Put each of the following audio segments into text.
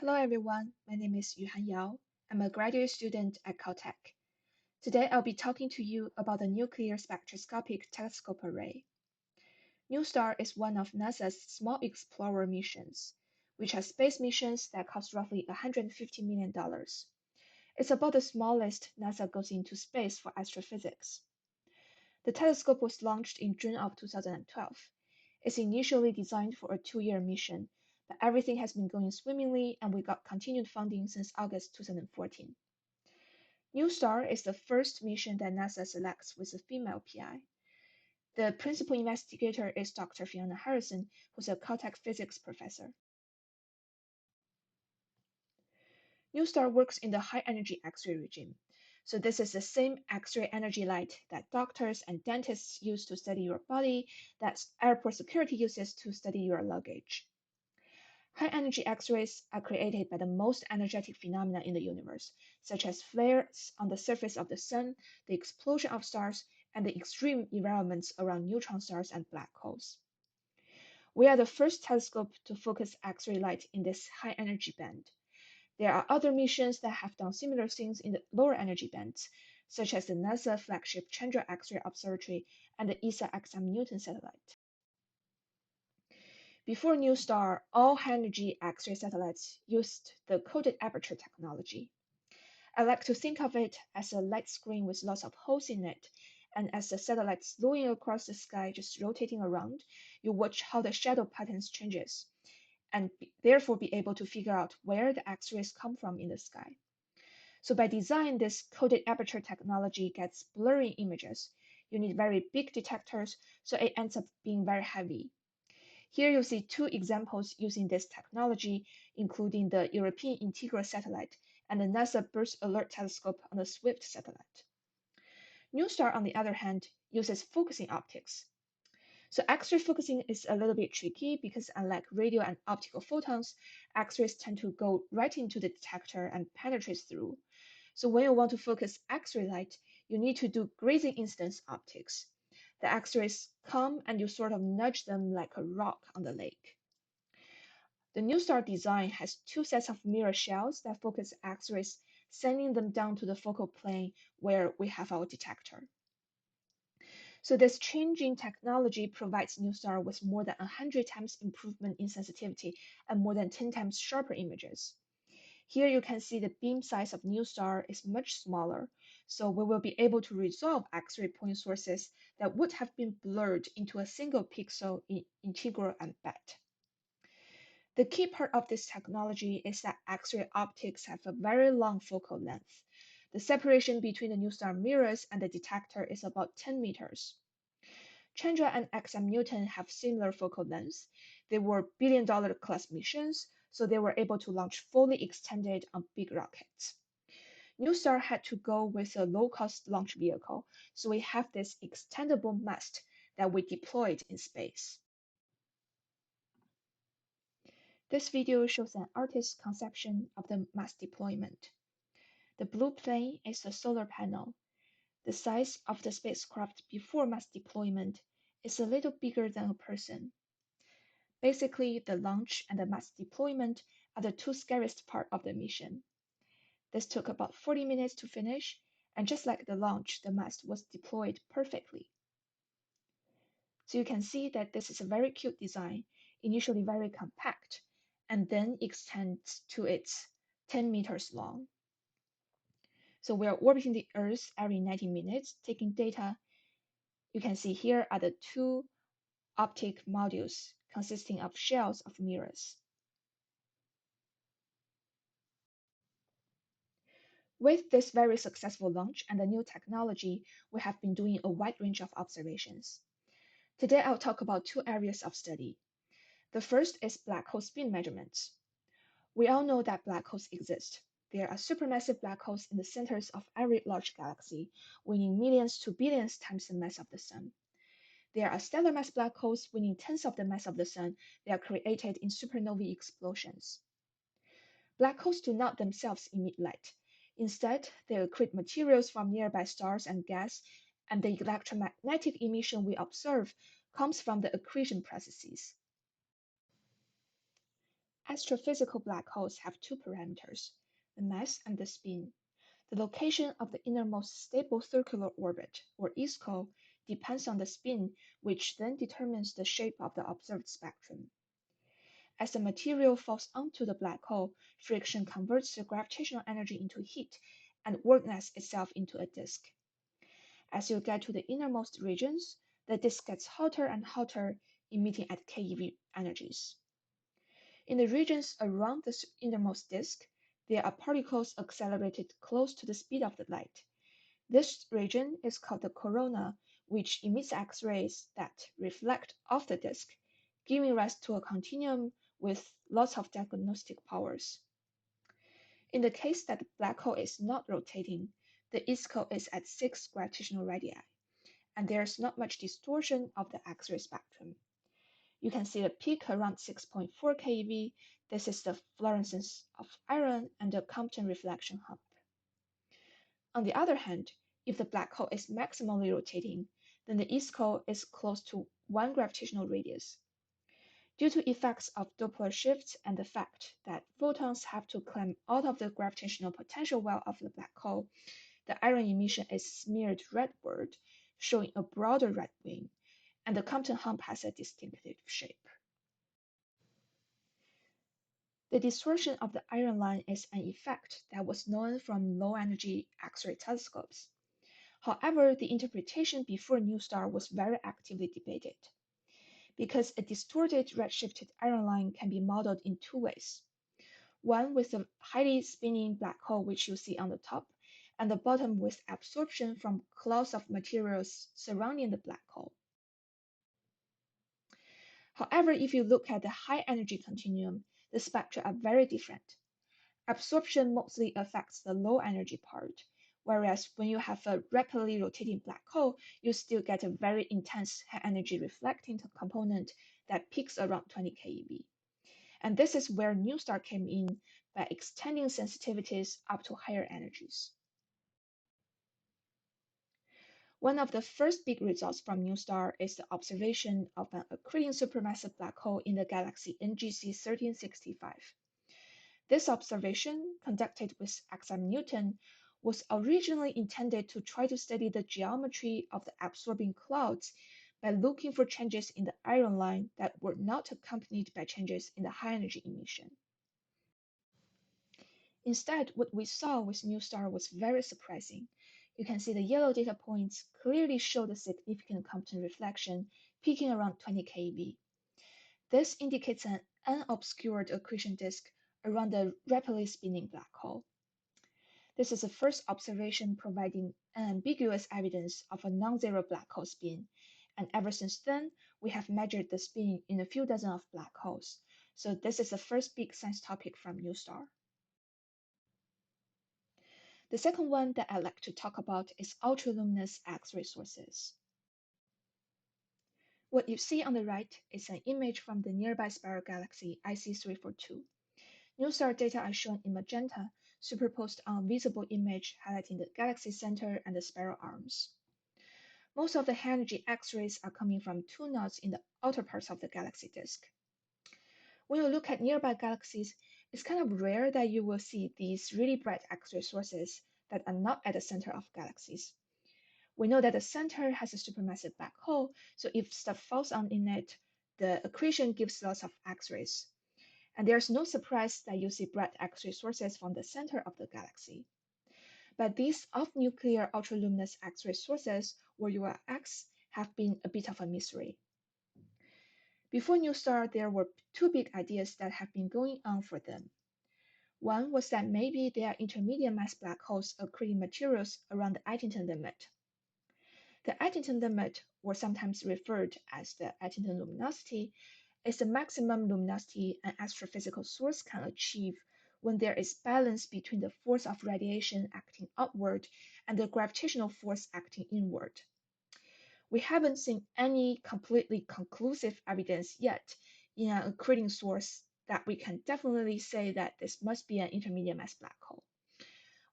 Hello everyone, my name is Yuhan Yao. I'm a graduate student at Caltech. Today I'll be talking to you about the Nuclear Spectroscopic Telescope Array. NuSTAR is one of NASA's small explorer missions, which has space missions that cost roughly $150 million. It's about the smallest NASA goes into space for astrophysics. The telescope was launched in June of 2012. It's initially designed for a 2-year mission, but everything has been going swimmingly and we got continued funding since August 2014. NuSTAR is the first mission that NASA selects with a female PI. The principal investigator is Dr. Fiona Harrison, who's a Caltech physics professor. NuSTAR works in the high-energy X-ray regime. So this is the same X-ray energy light that doctors and dentists use to study your body, that airport security uses to study your luggage. High-energy X-rays are created by the most energetic phenomena in the universe, such as flares on the surface of the sun, the explosion of stars, and the extreme environments around neutron stars and black holes. We are the first telescope to focus X-ray light in this high-energy band. There are other missions that have done similar things in the lower energy bands, such as the NASA flagship Chandra X-ray Observatory and the ESA XM-Newton satellite. Before NuSTAR, all high-energy X-ray satellites used the coated aperture technology. I like to think of it as a light screen with lots of holes in it, and as the satellite slowing across the sky, just rotating around, you watch how the shadow patterns changes, and therefore be able to figure out where the X-rays come from in the sky. So by design, this coated aperture technology gets blurry images. You need very big detectors, so it ends up being very heavy. Here you see two examples using this technology, including the European Integral satellite and the NASA Burst Alert telescope on the SWIFT satellite. NuSTAR, on the other hand, uses focusing optics. So X-ray focusing is a little bit tricky because unlike radio and optical photons, X-rays tend to go right into the detector and penetrate through. So when you want to focus X-ray light, you need to do grazing incidence optics. The X-rays come and you sort of nudge them like a rock on the lake. The NuSTAR design has two sets of mirror shells that focus X-rays, sending them down to the focal plane where we have our detector. So this changing technology provides NuSTAR with more than 100 times improvement in sensitivity and more than 10 times sharper images. Here you can see the beam size of NuSTAR is much smaller, so we will be able to resolve X-ray point sources that would have been blurred into a single pixel in integral and BET. The key part of this technology is that X-ray optics have a very long focal length. The separation between the NuSTAR mirrors and the detector is about 10 meters. Chandra and XM-Newton have similar focal lengths. They were billion-dollar class missions, so they were able to launch fully extended on big rockets. NuSTAR had to go with a low-cost launch vehicle, so we have this extendable mast that we deployed in space. This video shows an artist's conception of the mast deployment. The blue plane is the solar panel. The size of the spacecraft before mast deployment is a little bigger than a person. Basically, the launch and the mast deployment are the two scariest part of the mission. This took about 40 minutes to finish, and just like the launch, the mast was deployed perfectly. So you can see that this is a very cute design, initially very compact, and then extends to its 10 meters long. So we are orbiting the Earth every 90 minutes, taking data. You can see here are the two optic modules consisting of shells of mirrors. With this very successful launch and the new technology, we have been doing a wide range of observations. Today, I'll talk about two areas of study. The first is black hole spin measurements. We all know that black holes exist. There are supermassive black holes in the centers of every large galaxy, weighing millions to billions times the mass of the Sun. There are stellar mass black holes weighing tens of the mass of the Sun. They are created in supernovae explosions. Black holes do not themselves emit light. Instead, they accrete materials from nearby stars and gas, and the electromagnetic emission we observe comes from the accretion processes. Astrophysical black holes have two parameters, the mass and the spin. The location of the innermost stable circular orbit, or ISCO, depends on the spin, which then determines the shape of the observed spectrum. As the material falls onto the black hole, friction converts the gravitational energy into heat and organizes itself into a disk. As you get to the innermost regions, the disk gets hotter and hotter, emitting at keV energies. In the regions around the innermost disk, there are particles accelerated close to the speed of the light. This region is called the corona, which emits X-rays that reflect off the disk, giving rise to a continuum with lots of diagnostic powers. In the case that the black hole is not rotating, the ISCO is at 6 gravitational radii, and there's not much distortion of the X-ray spectrum. You can see the peak around 6.4 keV. This is the fluorescence of iron and the Compton reflection hump. On the other hand, if the black hole is maximally rotating, then the ISCO is close to 1 gravitational radius. Due to effects of Doppler shifts and the fact that photons have to climb out of the gravitational potential well of the black hole, the iron emission is smeared redward, showing a broader red wing, and the Compton hump has a distinctive shape. The distortion of the iron line is an effect that was known from low-energy X-ray telescopes. However, the interpretation before NuSTAR was very actively debated, because a distorted redshifted iron line can be modeled in two ways. One with a highly spinning black hole, which you see on the top, and the bottom with absorption from clouds of materials surrounding the black hole. However, if you look at the high energy continuum, the spectra are very different. Absorption mostly affects the low energy part, whereas when you have a rapidly rotating black hole, you still get a very intense high energy reflecting component that peaks around 20 keV. And this is where NuSTAR came in by extending sensitivities up to higher energies. One of the first big results from NuSTAR is the observation of an accreting supermassive black hole in the galaxy NGC 1365. This observation, conducted with XM Newton, was originally intended to try to study the geometry of the absorbing clouds by looking for changes in the iron line that were not accompanied by changes in the high-energy emission. Instead, what we saw with NuSTAR was very surprising. You can see the yellow data points clearly show the significant Compton reflection peaking around 20 keV. This indicates an unobscured accretion disk around the rapidly spinning black hole. This is the first observation providing unambiguous evidence of a non-zero black hole spin, and ever since then, we have measured the spin in a few dozen of black holes. So this is the first big science topic from NuSTAR. The second one that I'd like to talk about is ultraluminous X-ray sources. What you see on the right is an image from the nearby spiral galaxy IC342. NuSTAR data are shown in magenta, superposed on a visible image highlighting the galaxy center and the spiral arms. Most of the high-energy X-rays are coming from two nodes in the outer parts of the galaxy disk. When you look at nearby galaxies, it's kind of rare that you will see these really bright X-ray sources that are not at the center of galaxies. We know that the center has a supermassive black hole, so if stuff falls on in it, the accretion gives lots of X-rays. And there's no surprise that you see bright X-ray sources from the center of the galaxy. But these off-nuclear ultraluminous X-ray sources, or ULX, have been a bit of a mystery. Before NuSTAR, there were two big ideas that have been going on for them. One was that maybe they are intermediate mass black holes accreting materials around the Eddington limit. The Eddington limit, or sometimes referred as the Eddington luminosity, is the maximum luminosity an astrophysical source can achieve when there is balance between the force of radiation acting upward and the gravitational force acting inward. We haven't seen any completely conclusive evidence yet in an accreting source that we can definitely say that this must be an intermediate mass black hole.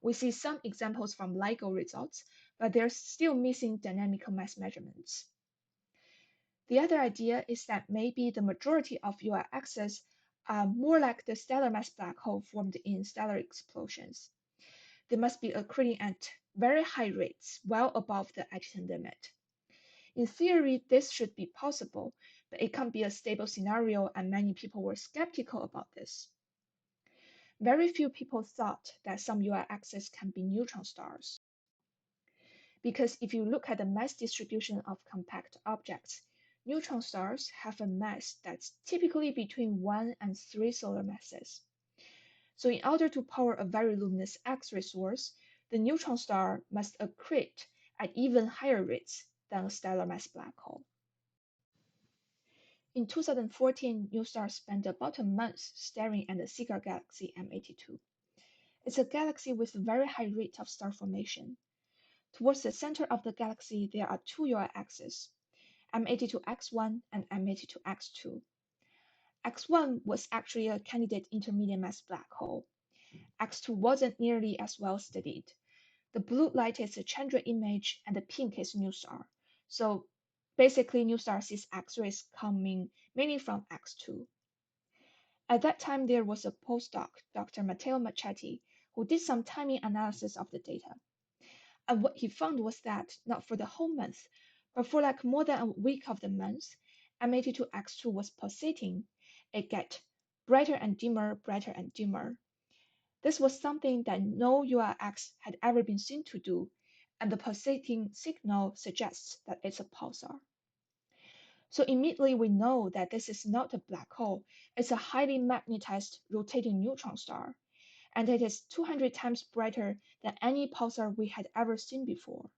We see some examples from LIGO results, but they're still missing dynamical mass measurements. The other idea is that maybe the majority of ULXs are more like the stellar mass black hole formed in stellar explosions. They must be accreting at very high rates, well above the Einstein limit. In theory, this should be possible, but it can't be a stable scenario, and many people were skeptical about this. Very few people thought that some UR axes can be neutron stars. Because if you look at the mass distribution of compact objects, neutron stars have a mass that's typically between 1 and 3 solar masses. So in order to power a very luminous X-ray source, the neutron star must accrete at even higher rates than a stellar mass black hole. In 2014, NuSTAR spent about a month staring at the Cigar galaxy M82. It's a galaxy with a very high rate of star formation. Towards the center of the galaxy, there are two UR axes, M82X1 and M82X2. X1 was actually a candidate intermediate mass black hole. X2 wasn't nearly as well studied. The blue light is a Chandra image and the pink is NuSTAR. So basically, NuSTAR sees X-rays coming mainly from X2. At that time, there was a postdoc, Dr. Matteo Macchetti, who did some timing analysis of the data. And what he found was that not for the whole month, but for like more than a week of the month, M82X2 was pulsating. It got brighter and dimmer, brighter and dimmer. This was something that no URX had ever been seen to do, and the pulsating signal suggests that it's a pulsar. So immediately we know that this is not a black hole, it's a highly magnetized rotating neutron star, and it is 200 times brighter than any pulsar we had ever seen before.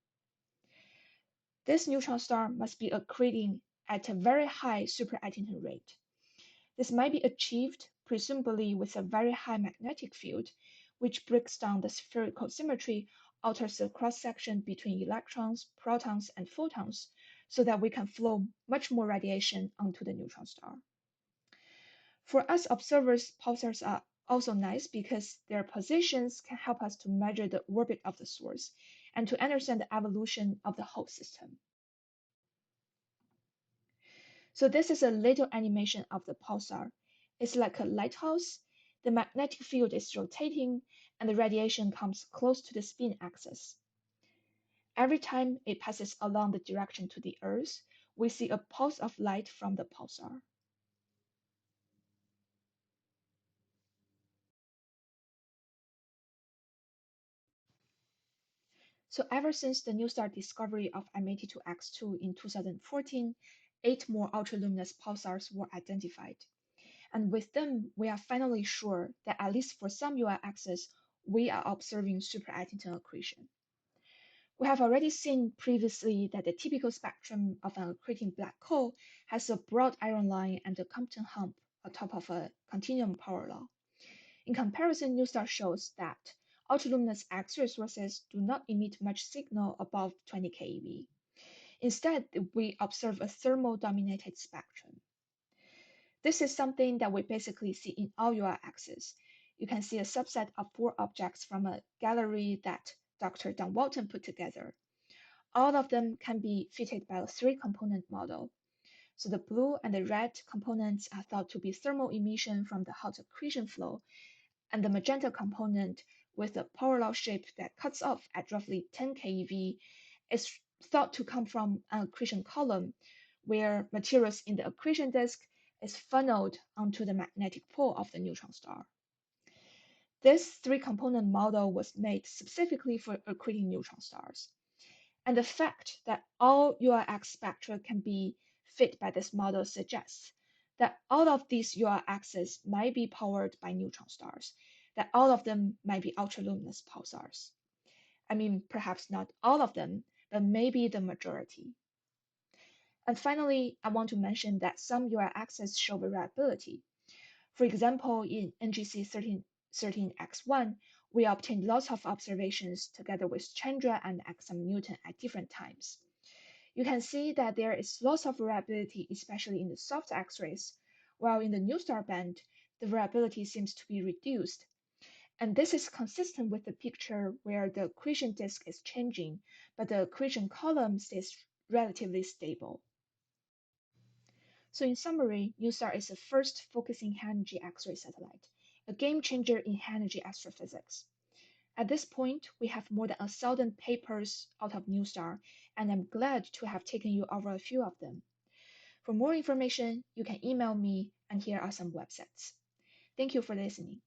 This neutron star must be accreting at a very high superattention rate. This might be achieved presumably with a very high magnetic field, which breaks down the spherical symmetry, alters the cross-section between electrons, protons, and photons, so that we can flow much more radiation onto the neutron star. For us observers, pulsars are also nice because their positions can help us to measure the orbit of the source and to understand the evolution of the whole system. So this is a little animation of the pulsar. It's like a lighthouse. The magnetic field is rotating and the radiation comes close to the spin axis. Every time it passes along the direction to the Earth, we see a pulse of light from the pulsar. So ever since the NuSTAR discovery of M82X2 in 2014, 8 more ultraluminous pulsars were identified. And with them, we are finally sure that at least for some UR axes, we are observing superattention accretion. We have already seen previously that the typical spectrum of an accreting black hole has a broad iron line and a Compton hump atop of a continuum power law. In comparison, NuSTAR shows that ultraluminous X-ray sources do not emit much signal above 20 keV. Instead, we observe a thermal-dominated spectrum. This is something that we basically see in all UR axes. You can see a subset of 4 objects from a gallery that Dr. Don Walton put together. All of them can be fitted by a 3-component model. So the blue and the red components are thought to be thermal emission from the hot accretion flow, and the magenta component with a power law shape that cuts off at roughly 10 keV is thought to come from an accretion column, where materials in the accretion disk is funneled onto the magnetic pole of the neutron star. This 3-component model was made specifically for accreting neutron stars. And the fact that all URX spectra can be fit by this model suggests that all of these URXs might be powered by neutron stars, that all of them might be ultraluminous pulsars. I mean, perhaps not all of them, but maybe the majority. And finally, I want to mention that some URXs show variability. For example, in NGC 13X1, we obtained lots of observations together with Chandra and XM Newton at different times. You can see that there is lots of variability, especially in the soft X-rays, while in the NuSTAR band, the variability seems to be reduced. And this is consistent with the picture where the accretion disk is changing, but the accretion column stays relatively stable. So in summary, NuSTAR is the first focusing high-energy X-ray satellite, a game changer in high-energy astrophysics. At this point, we have more than 1,000 papers out of NuSTAR, and I'm glad to have taken you over a few of them. For more information, you can email me, and here are some websites. Thank you for listening.